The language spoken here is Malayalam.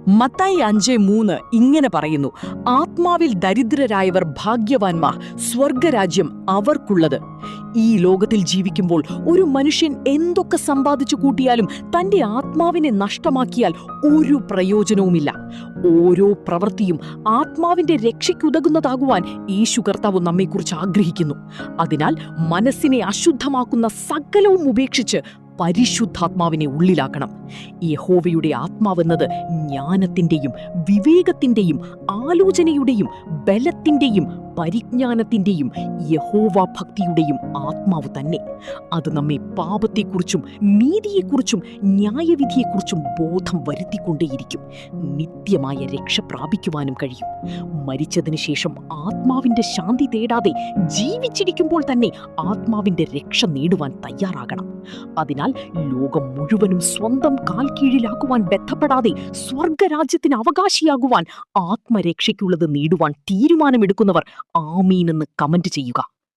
മത്തായി 5:3 ഇങ്ങനെ പറയുന്നു, ആത്മാവിൽ ദരിദ്രരായവർ ഭാഗ്യവാന്മാർ, സ്വർഗരാജ്യം അവർക്കുള്ളത്. ഈ ലോകത്തിൽ ജീവിക്കുമ്പോൾ ഒരു മനുഷ്യൻ എന്തൊക്കെ സമ്പാദിച്ചു കൂട്ടിയാലും തന്റെ ആത്മാവിനെ നഷ്ടമാക്കിയാൽ ഒരു പ്രയോജനവുമില്ല. ഓരോ പ്രവൃത്തിയും ആത്മാവിന്റെ രക്ഷയ്ക്കുതകുന്നതാകുവാൻ യേശു കർത്താവ് നമ്മെക്കുറിച്ച് ആഗ്രഹിക്കുന്നു. അതിനാൽ മനസ്സിനെ അശുദ്ധമാക്കുന്ന സകലവും ഉപേക്ഷിച്ച് പരിശുദ്ധാത്മാവിനെ ഉള്ളിലാക്കണം. യഹോവയുടെ ആത്മാവെന്നത് ജ്ഞാനത്തിന്റെയും വിവേകത്തിന്റെയും ആലോചനയുടെയും ബലത്തിന്റെയും പരിജ്ഞാനത്തിന്റെയും യഹോവ ഭക്തിയുടെയും ആത്മാവ് തന്നെ. അത് നമ്മെ പാപത്തെക്കുറിച്ചും നീതിയെക്കുറിച്ചും ന്യായവിധിയെക്കുറിച്ചും ബോധം വരുത്തിക്കൊണ്ടേയിരിക്കും. നിത്യമായ രക്ഷ പ്രാപിക്കുവാനും കഴിയും. മരിച്ചതിനു ശേഷം ആത്മാവിന്റെ ശാന്തി തേടാതെ ജീവിച്ചിരിക്കുമ്പോൾ തന്നെ ആത്മാവിന്റെ രക്ഷ നേടുവാൻ തയ്യാറാകണം. അതിനാൽ ലോകം മുഴുവനും സ്വന്തം കാൽ കീഴിലാക്കുവാൻ ബന്ധപ്പെടാതെ സ്വർഗരാജ്യത്തിന് അവകാശിയാകുവാൻ ആത്മരക്ഷയ്ക്കുള്ളത് നേടുവാൻ തീരുമാനമെടുക്കുന്നവർ ആമീൻ എന്ന് കമന്റ് ചെയ്യുക.